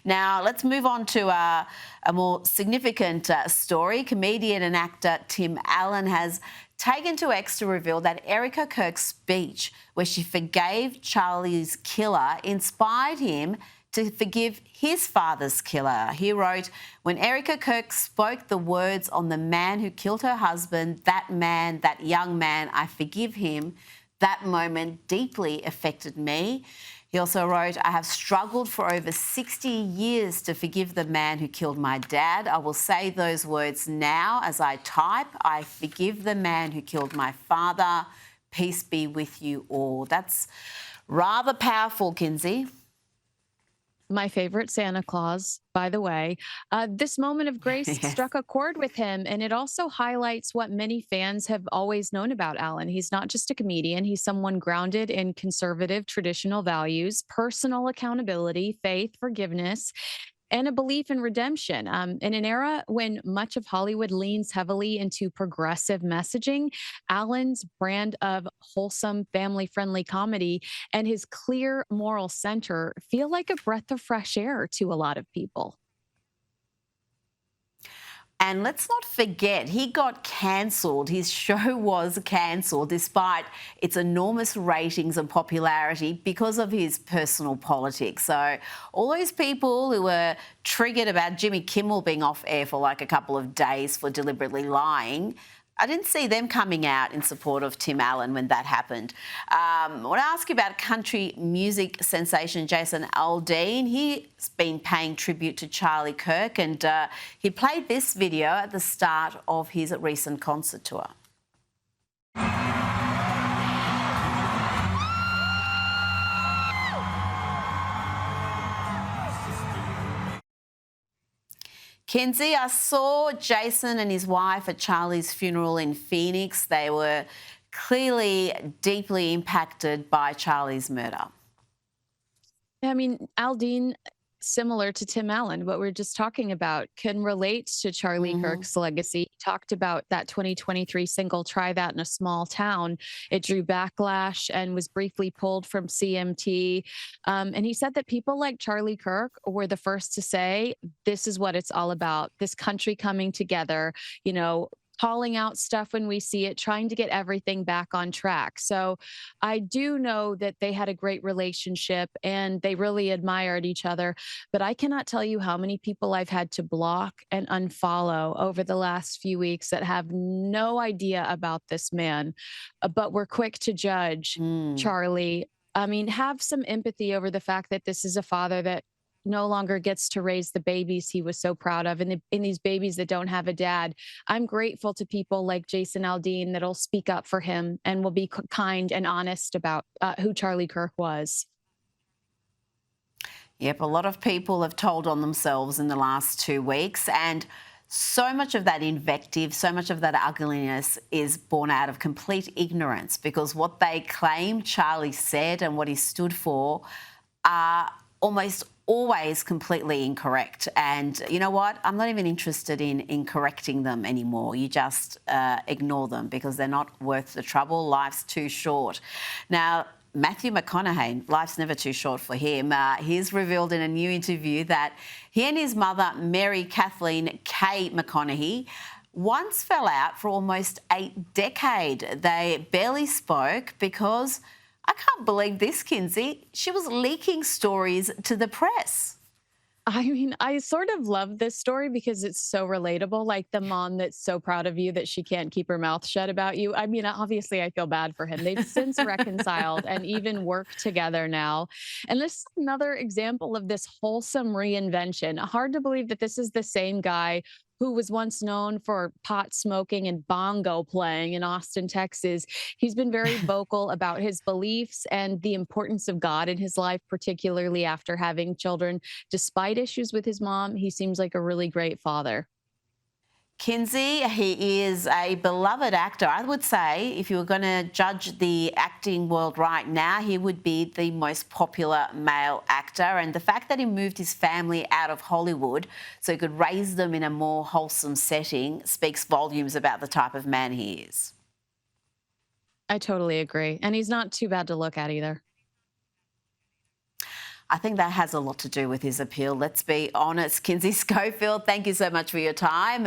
Now, let's move on to a more significant story. Comedian and actor Tim Allen has taken to X to reveal that Erika Kirk's speech, where she forgave Charlie's killer, inspired him to forgive his father's killer. He wrote, "When Erika Kirk spoke the words on the man who killed her husband, that man, that young man, I forgive him, that moment deeply affected me." He also wrote, "I have struggled for over 60 years to forgive the man who killed my dad. I will say those words now as I type. I forgive the man who killed my father. Peace be with you all." That's rather powerful, Kinsey. My favorite Santa Claus, by the way. This moment of grace Yes. struck a chord with him, and it also highlights what many fans have always known about Alan. He's not just a comedian, he's someone grounded in conservative traditional values, personal accountability, faith, forgiveness, and a belief in redemption. In an era when much of Hollywood leans heavily into progressive messaging, Alan's brand of wholesome, family friendly comedy and his clear moral center feel like a breath of fresh air to a lot of people. And let's not forget, he got cancelled. His show was cancelled despite its enormous ratings and popularity because of his personal politics. So all those people who were triggered about Jimmy Kimmel being off air for like a couple of days for deliberately lying, I didn't see them coming out in support of Tim Allen when that happened. I want to ask you about country music sensation Jason Aldean. He's been paying tribute to Charlie Kirk, and he played this video at the start of his recent concert tour. Kinsey, I saw Jason and his wife at Charlie's funeral in Phoenix. They were clearly deeply impacted by Charlie's murder. I mean, Aldine, similar to Tim Allen, what we're just talking about, can relate to Charlie Mm-hmm. Kirk's legacy. He talked about that 2023 single, Try That in a Small Town. It drew backlash and was briefly pulled from CMT. And he said that people like Charlie Kirk were the first to say, this is what it's all about, this country coming together, you know, calling out stuff when we see it, trying to get everything back on track. So I do know that they had a great relationship and they really admired each other. But I cannot tell you how many people I've had to block and unfollow over the last few weeks that have no idea about this man, but we're quick to judge Mm. Charlie. I mean, have some empathy over the fact that this is a father that no longer gets to raise the babies he was so proud of, and in these babies that don't have a dad. I'm grateful to people like Jason Aldean that'll speak up for him and will be kind and honest about who Charlie Kirk was. Yep, a lot of people have told on themselves in the last 2 weeks, and so much of that invective, so much of that ugliness is born out of complete ignorance, because what they claim Charlie said and what he stood for are almost always completely incorrect. And you know what? I'm not even interested in correcting them anymore. You just ignore them because they're not worth the trouble. Life's too short. Now, Matthew McConaughey, life's never too short for him. He's revealed in a new interview that he and his mother, Mary Kathleen K. McConaughey, once fell out for almost a decade. They barely spoke because, I can't believe this, Kinsey, she was leaking stories to the press. I mean, I sort of love this story because it's so relatable. Like the mom that's so proud of you that she can't keep her mouth shut about you. I mean, obviously, I feel bad for him. They've since reconciled and even work together now. And this is another example of this wholesome reinvention. Hard to believe that this is the same guy who was once known for pot smoking and bongo playing in Austin, Texas. He's been very vocal about his beliefs and the importance of God in his life, particularly after having children. Despite issues with his mom, he seems like a really great father. Kinsey, he is a beloved actor. I would say if you were going to judge the acting world right now, he would be the most popular male actor. And the fact that he moved his family out of Hollywood so he could raise them in a more wholesome setting speaks volumes about the type of man he is. I totally agree. And he's not too bad to look at either. I think that has a lot to do with his appeal. Let's be honest. Kinsey Schofield, thank you so much for your time.